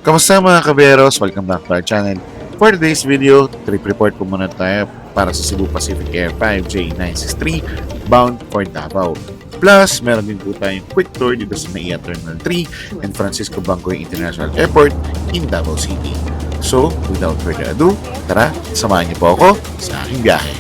Kamusta mga kaberos? Welcome back to our channel. For today's video, trip report po muna tayo para sa Cebu Pacific Air 5J963 bound for Davao. Plus, meron din po tayong quick tour dito sa NAIA Terminal 3 and Francisco Bangoy International Airport in Davao City. So, without further ado, tara, samahan niyo po ako sa aking biyahe.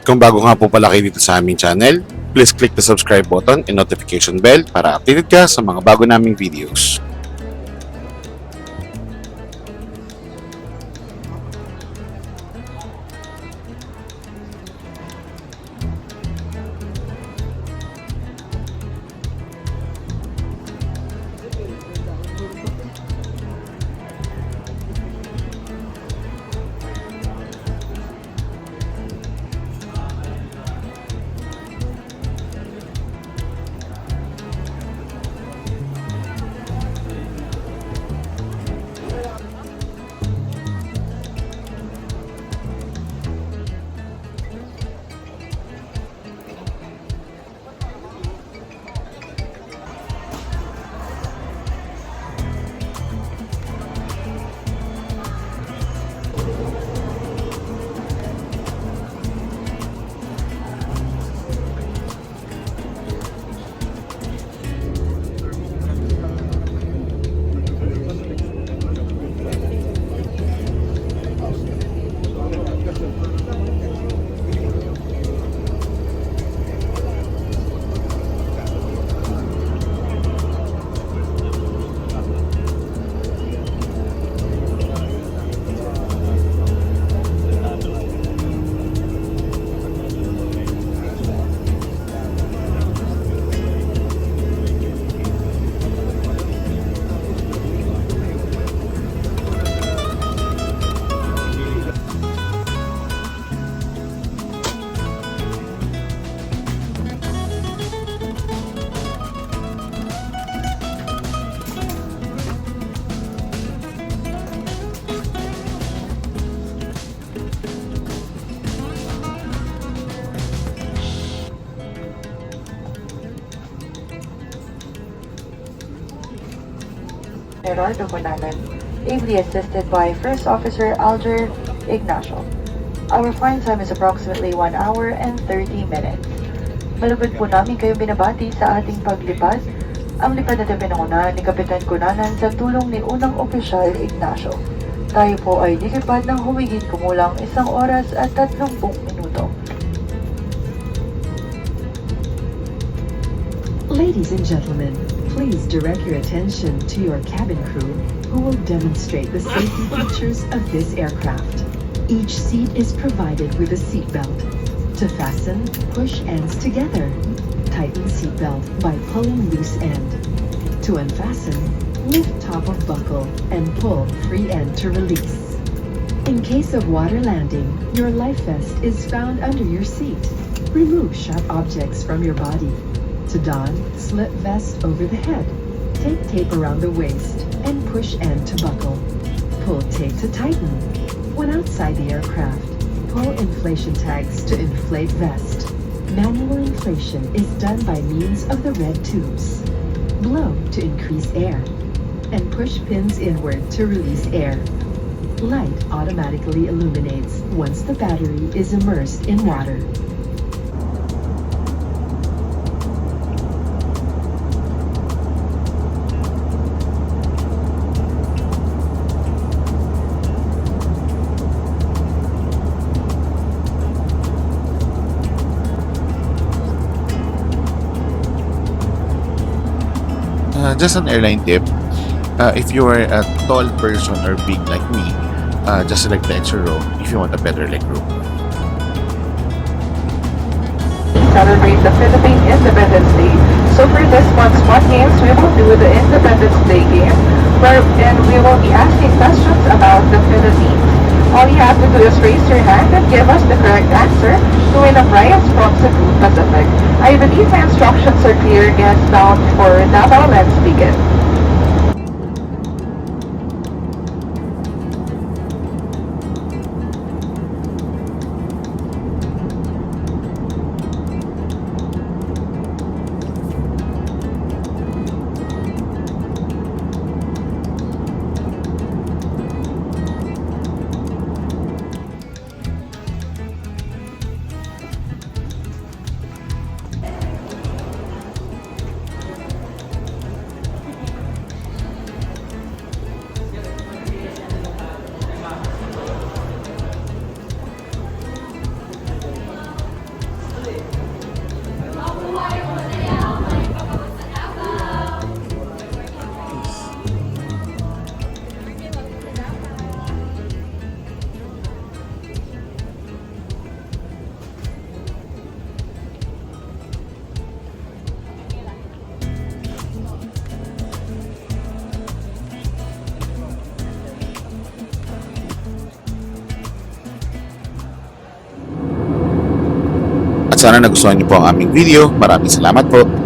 Kung bago nga po pala kayo dito sa aming channel, please click the subscribe button and notification bell para updated ka sa mga bago naming videos. Gerardo Conanan, ably assisted by First Officer Alger Ignacio. Our flying time is approximately 1 hour and 30 minutes. Malugod po namin kayo binabati sa ating paglipad. Ang lipad na pinangunahan ni Kapitan Conanan sa tulong ni Unang Opisyal Ignacio. Tayo po ay lilipad ng humigit kumulang 1 oras at 30 minuto. Ladies and gentlemen, please direct your attention to your cabin crew who will demonstrate the safety features of this aircraft. Each seat is provided with a seat belt. To fasten, push ends together. Tighten seat belt by pulling loose end. To unfasten, lift top of buckle and pull free end to release. In case of water landing, your life vest is found under your seat. Remove sharp objects from your body. To don, slip vest over the head. Take tape around the waist and push end to buckle. Pull tape to tighten. When outside the aircraft, pull inflation tags to inflate vest. Manual inflation is done by means of the red tubes. Blow to increase air. And push pins inward to release air. Light automatically illuminates once the battery is immersed in water. Just an airline tip, if you are a tall person or big like me, just select the extra row if you want a better leg room. Celebrate the Philippine Independence Day. So for this month's Fun Games, we will do the Independence Day game, and we will be asking questions about the Philippines. All you have to do is raise your hand and give us the correct answer to win a prize from Cebu Pacific. I believe my instructions are clear. Guests bound for Davao, let's begin. At sana nagustuhan niyo po ang aming video. Maraming salamat po.